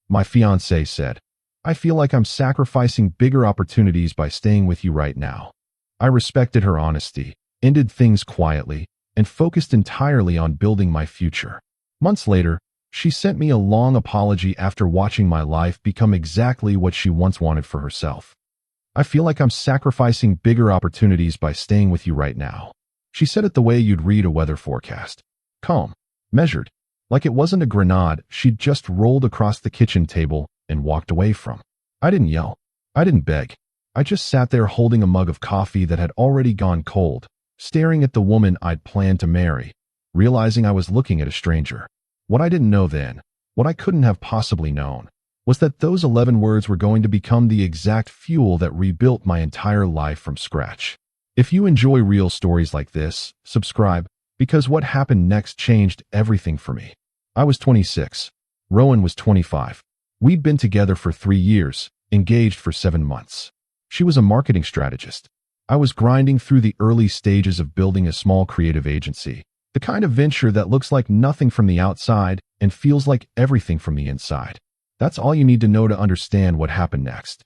My fiancé said. I feel like I'm sacrificing bigger opportunities by staying with you right now. I respected her honesty, ended things quietly, and focused entirely on building my future. Months later, she sent me a long apology after watching my life become exactly what she once wanted for herself. I feel like I'm sacrificing bigger opportunities by staying with you right now. She said it the way you'd read a weather forecast. Calm, measured, like it wasn't a grenade she'd just rolled across the kitchen table and walked away from. I didn't yell. I didn't beg. I just sat there holding a mug of coffee that had already gone cold, staring at the woman I'd planned to marry, realizing I was looking at a stranger. What I didn't know then, what I couldn't have possibly known, was that those 11 words were going to become the exact fuel that rebuilt my entire life from scratch. If you enjoy real stories like this, subscribe, because what happened next changed everything for me. I was 26. Rowan was 25. We'd been together for 3 years, engaged for 7 months. She was a marketing strategist. I was grinding through the early stages of building a small creative agency, the kind of venture that looks like nothing from the outside and feels like everything from the inside. That's all you need to know to understand what happened next.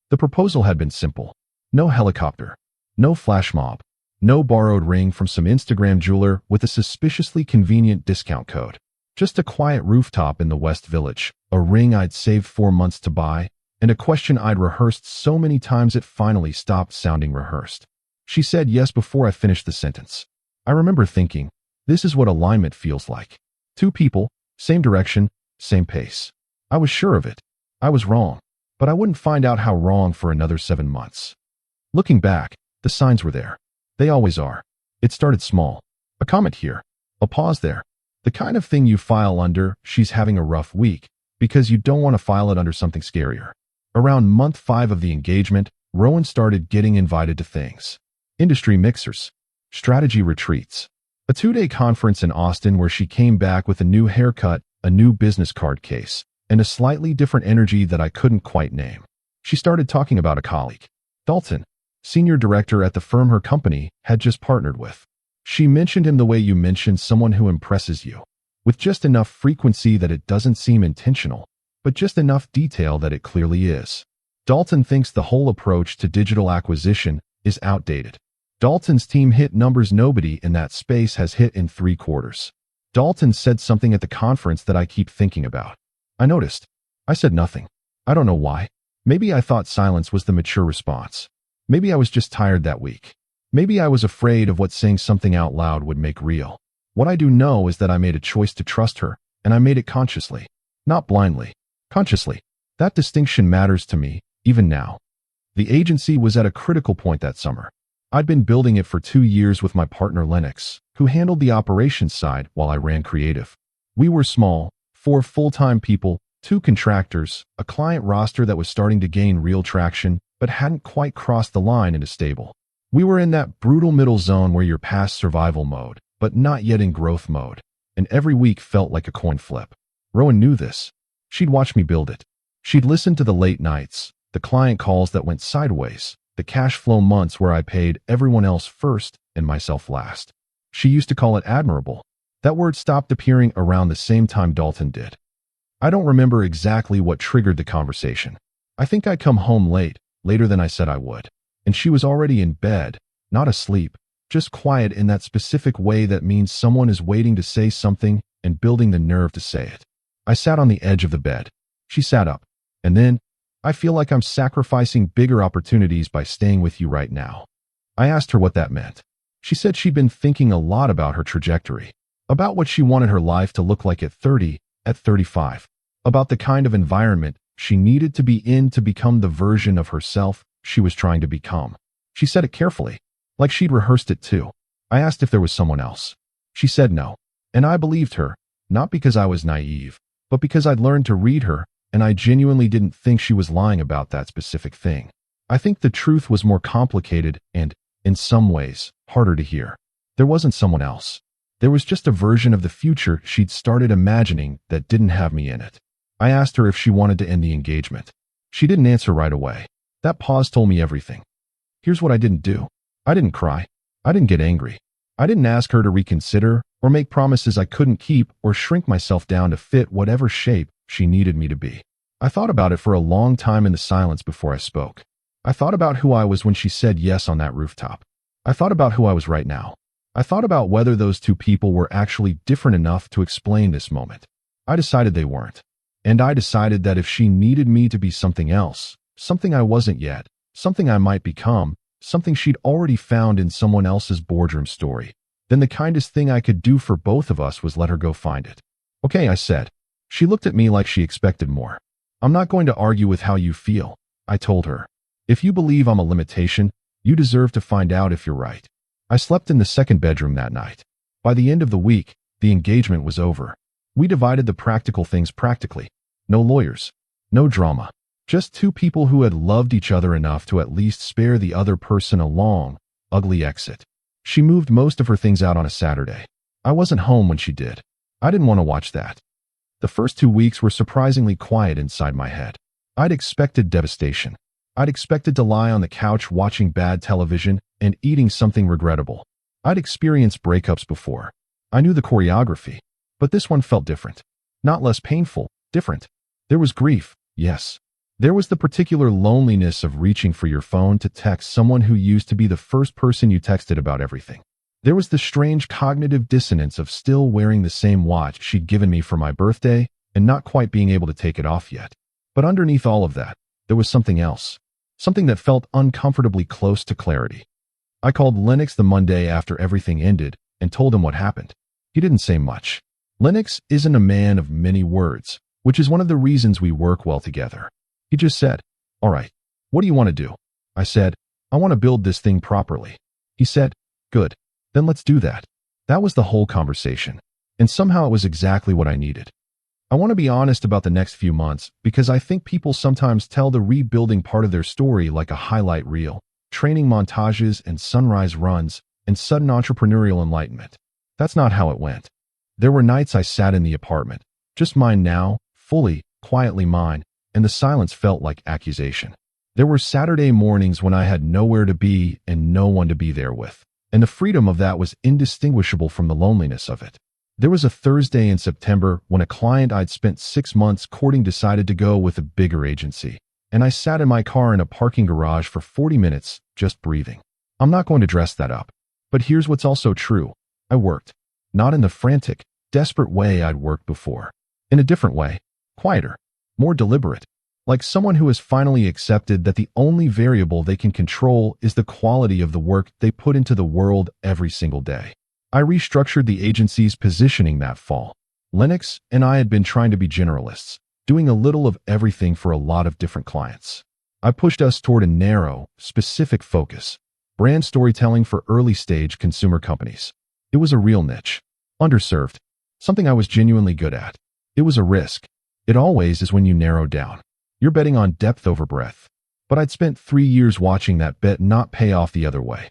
The proposal had been simple. No helicopter, no flash mob, no borrowed ring from some Instagram jeweler with a suspiciously convenient discount code. Just a quiet rooftop in the West Village, a ring I'd saved 4 months to buy, and a question I'd rehearsed so many times it finally stopped sounding rehearsed. She said yes before I finished the sentence. I remember thinking, this is what alignment feels like. 2 people, same direction, same pace. I was sure of it. I was wrong, but I wouldn't find out how wrong for another 7 months. Looking back, the signs were there. They always are. It started small. A comment here, a pause there. The kind of thing you file under, she's having a rough week, because you don't want to file it under something scarier. Around month 5 of the engagement, Rowan started getting invited to things. Industry mixers, strategy retreats, a 2-day conference in Austin where she came back with a new haircut, a new business card case, and a slightly different energy that I couldn't quite name. She started talking about a colleague, Dalton, senior director at the firm her company had just partnered with. She mentioned him the way you mention someone who impresses you, with just enough frequency that it doesn't seem intentional, but just enough detail that it clearly is. Dalton thinks the whole approach to digital acquisition is outdated. Dalton's team hit numbers nobody in that space has hit in 3 quarters. Dalton said something at the conference that I keep thinking about. I noticed. I said nothing. I don't know why. Maybe I thought silence was the mature response. Maybe I was just tired that week. Maybe I was afraid of what saying something out loud would make real. What I do know is that I made a choice to trust her, and I made it consciously. Not blindly. Consciously. That distinction matters to me, even now. The agency was at a critical point that summer. I'd been building it for 2 years with my partner Lennox, who handled the operations side while I ran creative. We were small, 4 full-time people, 2 contractors, a client roster that was starting to gain real traction, but hadn't quite crossed the line into stable. We were in that brutal middle zone where you're past survival mode, but not yet in growth mode, and every week felt like a coin flip. Rowan knew this. She'd watched me build it. She'd listened to the late nights, the client calls that went sideways, the cash flow months where I paid everyone else first and myself last. She used to call it admirable. That word stopped appearing around the same time Dalton did. I don't remember exactly what triggered the conversation. I think I'd come home late, later than I said I would, and she was already in bed, not asleep, just quiet in that specific way that means someone is waiting to say something and building the nerve to say it. I sat on the edge of the bed. She sat up. And then, I feel like I'm sacrificing bigger opportunities by staying with you right now. I asked her what that meant. She said she'd been thinking a lot about her trajectory, about what she wanted her life to look like at 30, at 35, about the kind of environment she needed to be in to become the version of herself she was trying to become. She said it carefully, like she'd rehearsed it too. I asked if there was someone else. She said no, and I believed her, not because I was naive, but because I'd learned to read her, and I genuinely didn't think she was lying about that specific thing. I think the truth was more complicated and, in some ways, harder to hear. There wasn't someone else. There was just a version of the future she'd started imagining that didn't have me in it. I asked her if she wanted to end the engagement. She didn't answer right away. That pause told me everything. Here's what I didn't do. I didn't cry. I didn't get angry. I didn't ask her to reconsider or make promises I couldn't keep or shrink myself down to fit whatever shape she needed me to be. I thought about it for a long time in the silence before I spoke. I thought about who I was when she said yes on that rooftop. I thought about who I was right now. I thought about whether those two people were actually different enough to explain this moment. I decided they weren't. And I decided that if she needed me to be something else, something I wasn't yet, something I might become, something she'd already found in someone else's boardroom story, then the kindest thing I could do for both of us was let her go find it. Okay, I said. She looked at me like she expected more. I'm not going to argue with how you feel, I told her. If you believe I'm a limitation, you deserve to find out if you're right. I slept in the second bedroom that night. By the end of the week, the engagement was over. We divided the practical things practically. No lawyers. No drama. Just two people who had loved each other enough to at least spare the other person a long, ugly exit. She moved most of her things out on a Saturday. I wasn't home when she did. I didn't want to watch that. The first 2 weeks were surprisingly quiet inside my head. I'd expected devastation. I'd expected to lie on the couch watching bad television and eating something regrettable. I'd experienced breakups before. I knew the choreography, but this one felt different. Not less painful, different. There was grief, yes. There was the particular loneliness of reaching for your phone to text someone who used to be the first person you texted about everything. There was the strange cognitive dissonance of still wearing the same watch she'd given me for my birthday and not quite being able to take it off yet. But underneath all of that, there was something else. Something that felt uncomfortably close to clarity. I called Lennox the Monday after everything ended and told him what happened. He didn't say much. Lennox isn't a man of many words, which is one of the reasons we work well together. He just said, "All right, what do you want to do?" I said, "I want to build this thing properly." He said, "Good, then let's do that." That was the whole conversation, and somehow it was exactly what I needed. I want to be honest about the next few months because I think people sometimes tell the rebuilding part of their story like a highlight reel, training montages and sunrise runs, and sudden entrepreneurial enlightenment. That's not how it went. There were nights I sat in the apartment, just mine now, fully, quietly mine, and the silence felt like accusation. There were Saturday mornings when I had nowhere to be and no one to be there with, and the freedom of that was indistinguishable from the loneliness of it. There was a Thursday in September when a client I'd spent 6 months courting decided to go with a bigger agency, and I sat in my car in a parking garage for 40 minutes, just breathing. I'm not going to dress that up, but here's what's also true. I worked. Not in the frantic, desperate way I'd worked before. In a different way. Quieter. More deliberate. Like someone who has finally accepted that the only variable they can control is the quality of the work they put into the world every single day. I restructured the agency's positioning that fall. Lennox and I had been trying to be generalists, doing a little of everything for a lot of different clients. I pushed us toward a narrow, specific focus. Brand storytelling for early-stage consumer companies. It was a real niche. Underserved. Something I was genuinely good at. It was a risk. It always is when you narrow down. You're betting on depth over breadth. But I'd spent 3 years watching that bet not pay off the other way.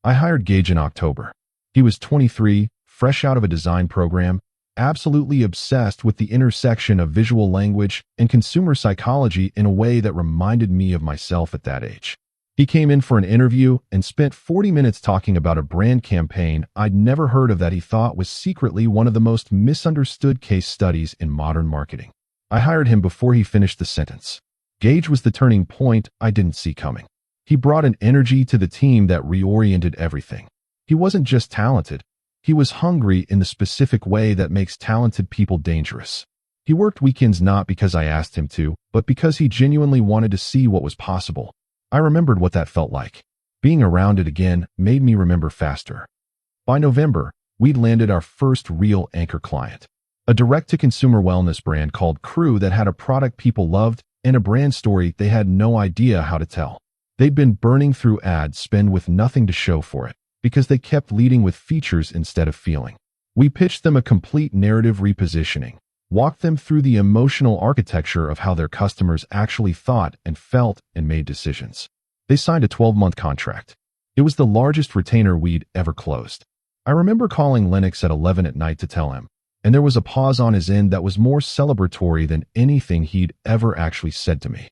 I hired Gage in October. He was 23, fresh out of a design program, absolutely obsessed with the intersection of visual language and consumer psychology in a way that reminded me of myself at that age. He came in for an interview and spent 40 minutes talking about a brand campaign I'd never heard of that he thought was secretly one of the most misunderstood case studies in modern marketing. I hired him before he finished the sentence. Gage was the turning point I didn't see coming. He brought an energy to the team that reoriented everything. He wasn't just talented. He was hungry in the specific way that makes talented people dangerous. He worked weekends not because I asked him to, but because he genuinely wanted to see what was possible. I remembered what that felt like. Being around it again made me remember faster. By November, we'd landed our first real anchor client. A direct-to-consumer wellness brand called Qley that had a product people loved and a brand story they had no idea how to tell. They'd been burning through ad spend with nothing to show for it, because they kept leading with features instead of feeling. We pitched them a complete narrative repositioning, walked them through the emotional architecture of how their customers actually thought and felt and made decisions. They signed a 12-month contract. It was the largest retainer we'd ever closed. I remember calling Lennox at 11 at night to tell him, and there was a pause on his end that was more celebratory than anything he'd ever actually said to me.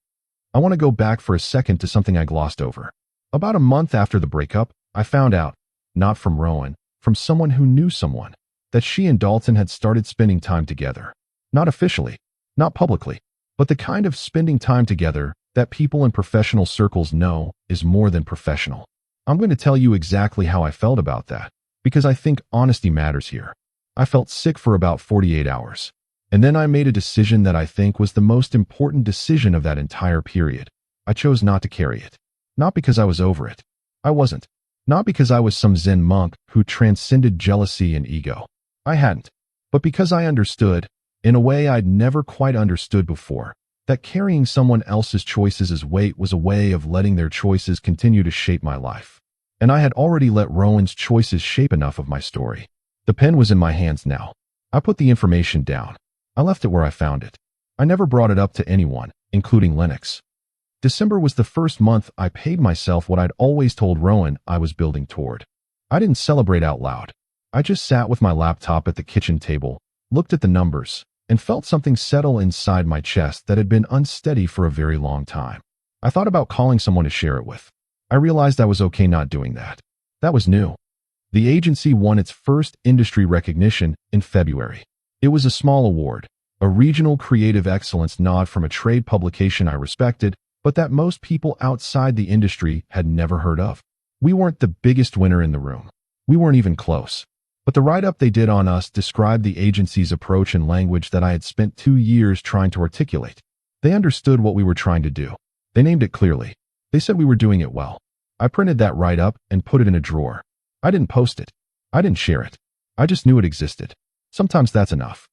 I want to go back for a second to something I glossed over. About a month after the breakup, I found out, not from Rowan, from someone who knew someone, that she and Dalton had started spending time together. Not officially, not publicly, but the kind of spending time together that people in professional circles know is more than professional. I'm going to tell you exactly how I felt about that, because I think honesty matters here. I felt sick for about 48 hours. And then I made a decision that I think was the most important decision of that entire period. I chose not to carry it. Not because I was over it. I wasn't. Not because I was some Zen monk who transcended jealousy and ego. I hadn't. But because I understood, in a way I'd never quite understood before, that carrying someone else's choices as weight was a way of letting their choices continue to shape my life. And I had already let Rowan's choices shape enough of my story. The pen was in my hands now. I put the information down. I left it where I found it. I never brought it up to anyone, including Lennox. December was the first month I paid myself what I'd always told Rowan I was building toward. I didn't celebrate out loud. I just sat with my laptop at the kitchen table, looked at the numbers, and felt something settle inside my chest that had been unsteady for a very long time. I thought about calling someone to share it with. I realized I was okay not doing that. That was new. The agency won its first industry recognition in February. It was a small award, a regional creative excellence nod from a trade publication I respected, but that most people outside the industry had never heard of. We weren't the biggest winner in the room. We weren't even close. But the write-up they did on us described the agency's approach in language that I had spent 2 years trying to articulate. They understood what we were trying to do. They named it clearly. They said we were doing it well. I printed that write-up and put it in a drawer. I didn't post it. I didn't share it. I just knew it existed. Sometimes that's enough.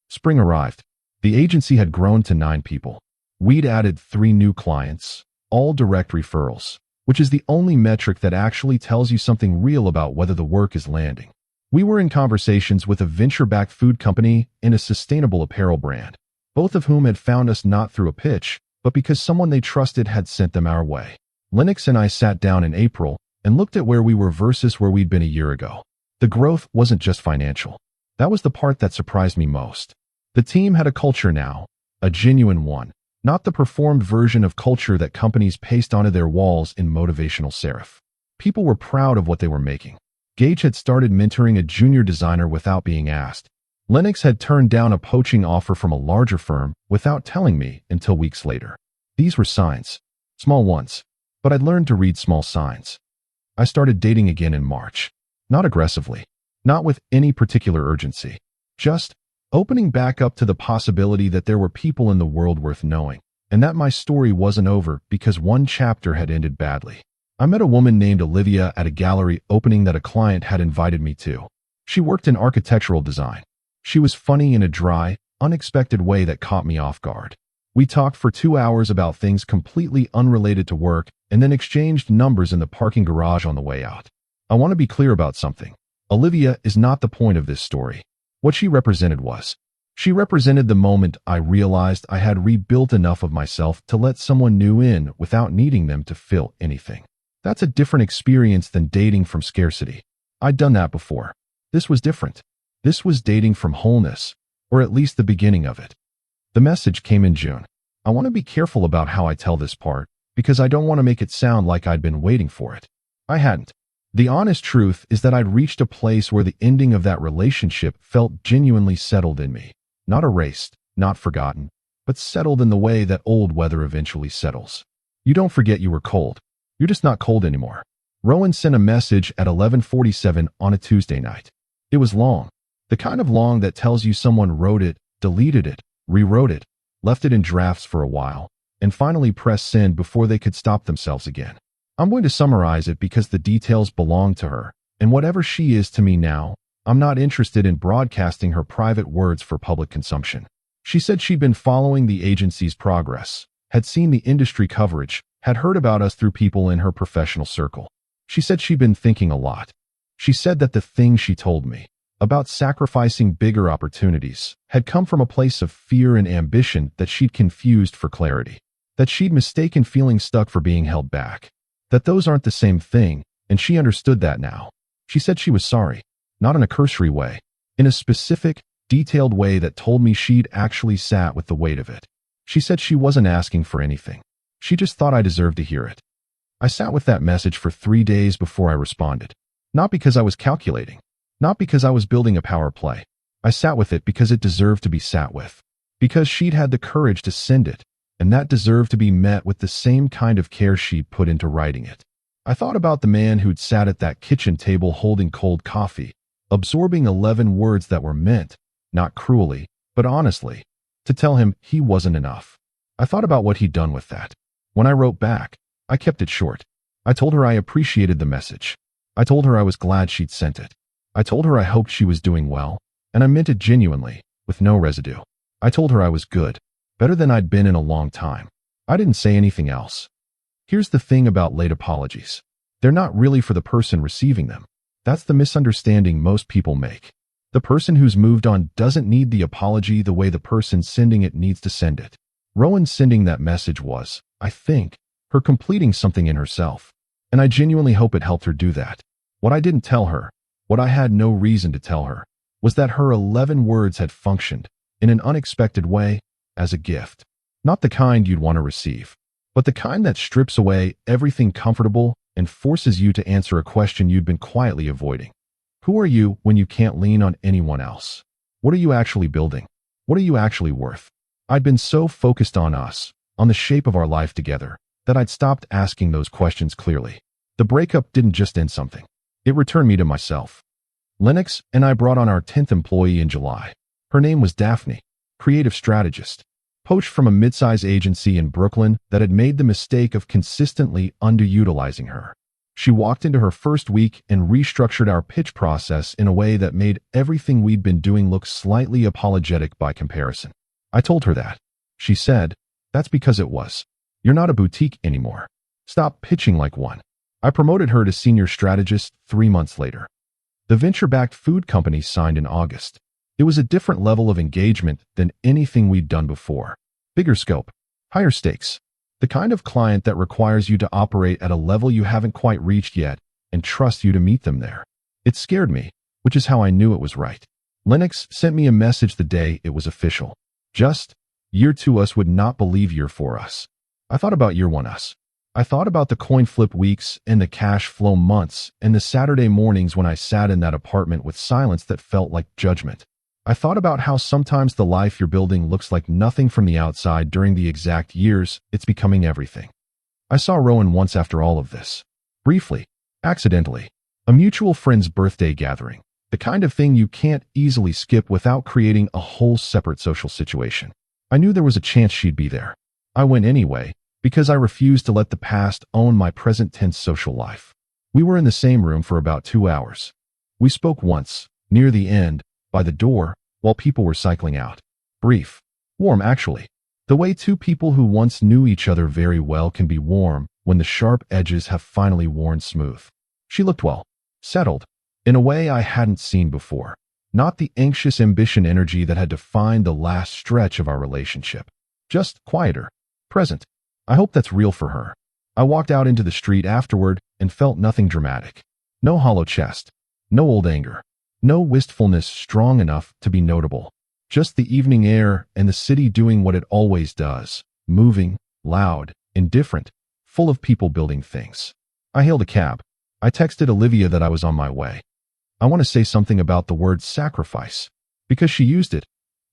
Spring arrived. The agency had grown to 9 people. We'd added 3 new clients, all direct referrals, which is the only metric that actually tells you something real about whether the work is landing. We were in conversations with a venture-backed food company and a sustainable apparel brand, both of whom had found us not through a pitch, but because someone they trusted had sent them our way. Lennox and I sat down in April and looked at where we were versus where we'd been a year ago. The growth wasn't just financial. That was the part that surprised me most. The team had a culture now, a genuine one, not the performed version of culture that companies paste onto their walls in motivational serif. People were proud of what they were making. Gage had started mentoring a junior designer without being asked. Lennox had turned down a poaching offer from a larger firm without telling me until weeks later. These were signs. Small ones. But I'd learned to read small signs. I started dating again in March. Not aggressively. Not with any particular urgency. Just opening back up to the possibility that there were people in the world worth knowing, and that my story wasn't over because one chapter had ended badly. I met a woman named Olivia at a gallery opening that a client had invited me to. She worked in architectural design. She was funny in a dry, unexpected way that caught me off guard. We talked for 2 hours about things completely unrelated to work and then exchanged numbers in the parking garage on the way out. I want to be clear about something. Olivia is not the point of this story. What she represented was. She represented the moment I realized I had rebuilt enough of myself to let someone new in without needing them to fill anything. That's a different experience than dating from scarcity. I'd done that before. This was different. This was dating from wholeness, or at least the beginning of it. The message came in June. I want to be careful about how I tell this part, because I don't want to make it sound like I'd been waiting for it. I hadn't. The honest truth is that I'd reached a place where the ending of that relationship felt genuinely settled in me. Not erased, not forgotten, but settled in the way that old weather eventually settles. You don't forget you were cold. You're just not cold anymore. Rowan sent a message at 11:47 on a Tuesday night. It was long. The kind of long that tells you someone wrote it, deleted it, rewrote it, left it in drafts for a while, and finally pressed send before they could stop themselves again. I'm going to summarize it because the details belong to her, and whatever she is to me now, I'm not interested in broadcasting her private words for public consumption. She said she'd been following the agency's progress, had seen the industry coverage, had heard about us through people in her professional circle. She said she'd been thinking a lot. She said that the thing she told me about sacrificing bigger opportunities had come from a place of fear and ambition that she'd confused for clarity, that she'd mistaken feeling stuck for being held back, that those aren't the same thing, and she understood that now. She said she was sorry, not in a cursory way, in a specific, detailed way that told me she'd actually sat with the weight of it. She said she wasn't asking for anything. She just thought I deserved to hear it. I sat with that message for 3 days before I responded. Not because I was calculating. Not because I was building a power play. I sat with it because it deserved to be sat with. because she'd had the courage to send it, and that deserved to be met with the same kind of care she'd put into writing it. I thought about the man who'd sat at that kitchen table holding cold coffee, absorbing 11 words that were meant, not cruelly, but honestly, to tell him he wasn't enough. I thought about what he'd done with that. When I wrote back, I kept it short. I told her I appreciated the message. I told her I was glad she'd sent it. I told her I hoped she was doing well, and I meant it genuinely, with no residue. I told her I was good, better than I'd been in a long time. I didn't say anything else. Here's the thing about late apologies. They're not really for the person receiving them. That's the misunderstanding most people make. The person who's moved on doesn't need the apology the way the person sending it needs to send it. Rowan sending that message was, I think, her completing something in herself. And I genuinely hope it helped her do that. What I didn't tell her, what I had no reason to tell her, was that her 11 words had functioned, in an unexpected way, as a gift. Not the kind you'd want to receive, but the kind that strips away everything comfortable and forces you to answer a question you'd been quietly avoiding. Who are you when you can't lean on anyone else? What are you actually building? What are you actually worth? I'd been so focused on us, on the shape of our life together, that I'd stopped asking those questions clearly. The breakup didn't just end something. It returned me to myself. Lennox and I brought on our 10th employee in July. Her name was Daphne, creative strategist, poached from a mid-size agency in Brooklyn that had made the mistake of consistently underutilizing her. She walked into her first week and restructured our pitch process in a way that made everything we'd been doing look slightly apologetic by comparison. I told her that. She said, "That's because it was. You're not a boutique anymore. Stop pitching like one." I promoted her to senior strategist 3 months later. The venture-backed food company signed in August. It was a different level of engagement than anything we'd done before. Bigger scope, higher stakes, the kind of client that requires you to operate at a level you haven't quite reached yet and trust you to meet them there. It scared me, which is how I knew it was right. Lennox sent me a message the day it was official. Just, year 2 us would not believe year 4 us. I thought about year 1 us. I thought about the coin flip weeks and the cash flow months and the Saturday mornings when I sat in that apartment with silence that felt like judgment. I thought about how sometimes the life you're building looks like nothing from the outside during the exact years it's becoming everything. I saw Rowan once after all of this. Briefly, accidentally. A mutual friend's birthday gathering. The kind of thing you can't easily skip without creating a whole separate social situation. I knew there was a chance she'd be there. I went anyway, because I refused to let the past own my present tense social life. We were in the same room for about 2 hours. We spoke once, near the end, by the door, while people were cycling out. Brief. Warm, actually. The way 2 people who once knew each other very well can be warm when the sharp edges have finally worn smooth. She looked well, settled, in a way I hadn't seen before. Not the anxious ambition energy that had defined the last stretch of our relationship. Just quieter, present. I hope that's real for her. I walked out into the street afterward and felt nothing dramatic. No hollow chest. No old anger. No wistfulness strong enough to be notable. Just the evening air and the city doing what it always does. Moving, loud, indifferent, full of people building things. I hailed a cab. I texted Olivia that I was on my way. I want to say something about the word sacrifice. Because she used it.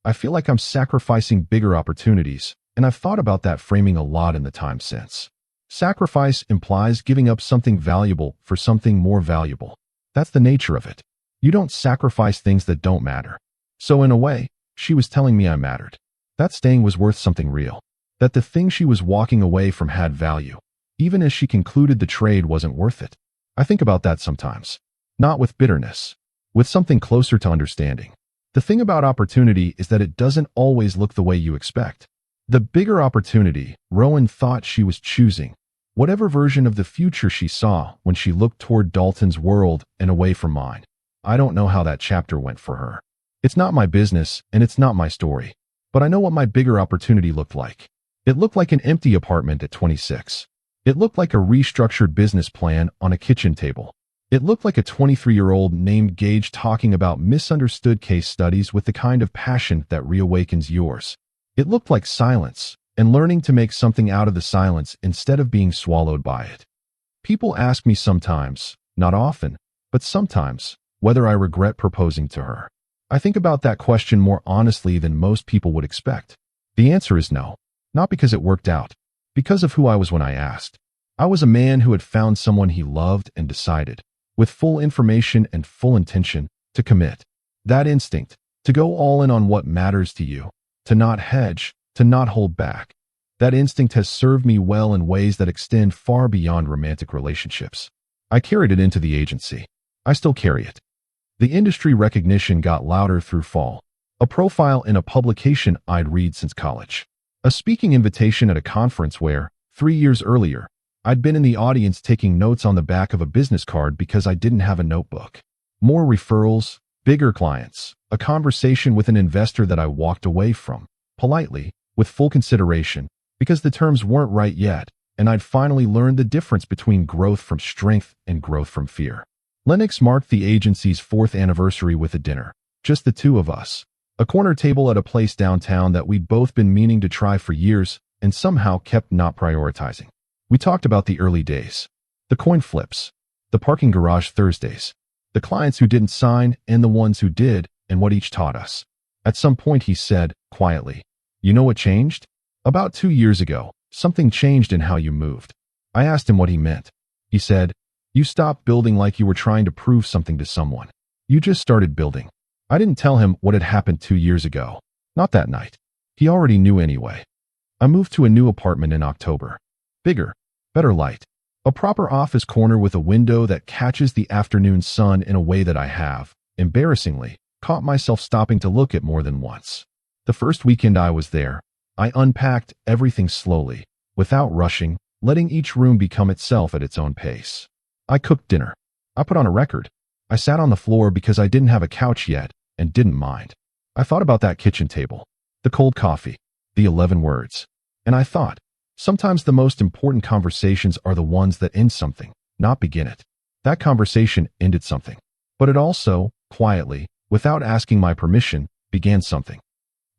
I feel like I'm sacrificing bigger opportunities. And I've thought about that framing a lot in the time since. Sacrifice implies giving up something valuable for something more valuable. That's the nature of it. You don't sacrifice things that don't matter. So in a way, she was telling me I mattered. That staying was worth something real. That the thing she was walking away from had value, even as she concluded the trade wasn't worth it. I think about that sometimes. Not with bitterness. With something closer to understanding. The thing about opportunity is that it doesn't always look the way you expect. The bigger opportunity, Rowan thought she was choosing, whatever version of the future she saw when she looked toward Dalton's world and away from mine. I don't know how that chapter went for her. It's not my business and it's not my story. But I know what my bigger opportunity looked like. It looked like an empty apartment at 26. It looked like a restructured business plan on a kitchen table. It looked like a 23-year-old named Gage talking about misunderstood case studies with the kind of passion that reawakens yours. It looked like silence, and learning to make something out of the silence instead of being swallowed by it. People ask me sometimes, not often, but sometimes, whether I regret proposing to her. I think about that question more honestly than most people would expect. The answer is no. Not because it worked out. Because of who I was when I asked. I was a man who had found someone he loved and decided, with full information and full intention, to commit. That instinct, to go all in on what matters to you, to not hedge, to not hold back. That instinct has served me well in ways that extend far beyond romantic relationships. I carried it into the agency. I still carry it. The industry recognition got louder through fall. A profile in a publication I'd read since college. A speaking invitation at a conference where, 3 years earlier, I'd been in the audience taking notes on the back of a business card because I didn't have a notebook. More referrals, bigger clients, a conversation with an investor that I walked away from, politely, with full consideration, because the terms weren't right yet, and I'd finally learned the difference between growth from strength and growth from fear. Lennox marked the agency's 4th anniversary with a dinner, just the two of us. A corner table at a place downtown that we'd both been meaning to try for years and somehow kept not prioritizing. We talked about the early days, the coin flips, the parking garage Thursdays, the clients who didn't sign and the ones who did, and what each taught us. At some point he said, quietly, "You know what changed? About 2 years ago, something changed in how you moved." I asked him what he meant. He said, "You stopped building like you were trying to prove something to someone. You just started building." I didn't tell him what had happened 2 years ago. Not that night. He already knew anyway. I moved to a new apartment in October. Bigger, better light. A proper office corner with a window that catches the afternoon sun in a way that I have, embarrassingly, caught myself stopping to look at more than once. The first weekend I was there, I unpacked everything slowly, without rushing, letting each room become itself at its own pace. I cooked dinner. I put on a record. I sat on the floor because I didn't have a couch yet and didn't mind. I thought about that kitchen table, the cold coffee, the 11 words. And I thought, sometimes the most important conversations are the ones that end something, not begin it. That conversation ended something. But it also, quietly, without asking my permission, began something.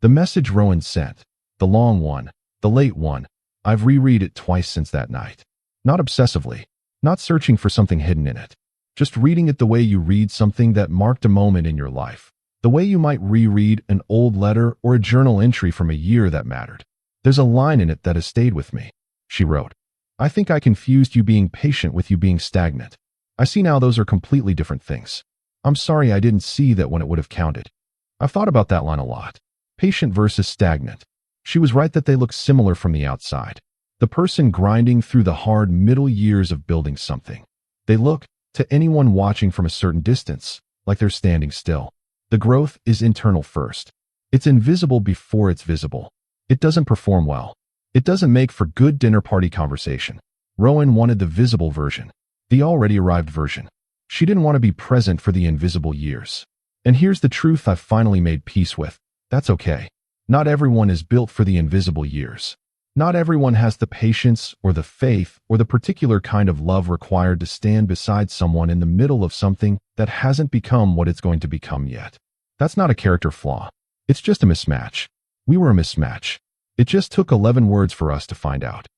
The message Rowan sent, the long one, the late one, I've reread it twice since that night. Not obsessively, not searching for something hidden in it. Just reading it the way you read something that marked a moment in your life. The way you might reread an old letter or a journal entry from a year that mattered. There's a line in it that has stayed with me. She wrote, "I think I confused you being patient with you being stagnant. I see now those are completely different things. I'm sorry I didn't see that when it would have counted." I've thought about that line a lot. Patient versus stagnant. She was right that they look similar from the outside. The person grinding through the hard middle years of building something. They look, to anyone watching from a certain distance, like they're standing still. The growth is internal first. It's invisible before it's visible. It doesn't perform well. It doesn't make for good dinner party conversation. Rowan wanted the visible version, the already arrived version. She didn't want to be present for the invisible years. And here's the truth I've finally made peace with. That's okay. Not everyone is built for the invisible years. Not everyone has the patience or the faith or the particular kind of love required to stand beside someone in the middle of something that hasn't become what it's going to become yet. That's not a character flaw. It's just a mismatch. We were a mismatch. It just took 11 words for us to find out.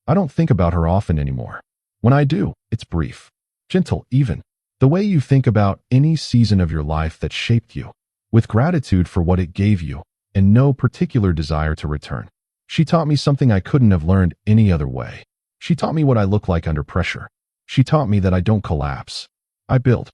I don't think about her often anymore. When I do, it's brief, gentle even. The way you think about any season of your life that shaped you, with gratitude for what it gave you, and no particular desire to return. She taught me something I couldn't have learned any other way. She taught me what I look like under pressure. She taught me that I don't collapse. I build.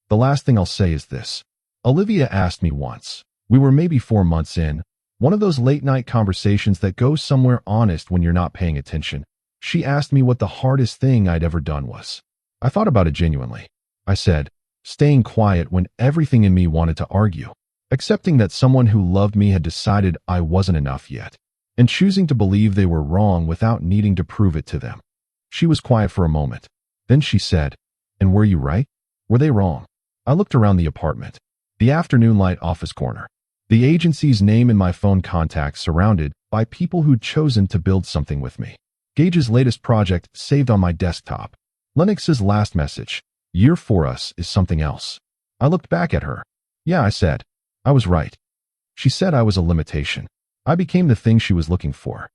The last thing I'll say is this. Olivia asked me once, we were maybe 4 months in, one of those late night conversations that goes somewhere honest when you're not paying attention. She asked me what the hardest thing I'd ever done was. I thought about it genuinely. I said, staying quiet when everything in me wanted to argue, accepting that someone who loved me had decided I wasn't enough yet, and choosing to believe they were wrong without needing to prove it to them. She was quiet for a moment. Then she said, "And were you right? Were they wrong?" I looked around the apartment. The afternoon light office corner. The agency's name in my phone contacts surrounded by people who'd chosen to build something with me. Gage's latest project saved on my desktop. Lennox's last message, "Year for us is something else." I looked back at her. Yeah, I said. I was right. She said I was a limitation. I became the thing she was looking for.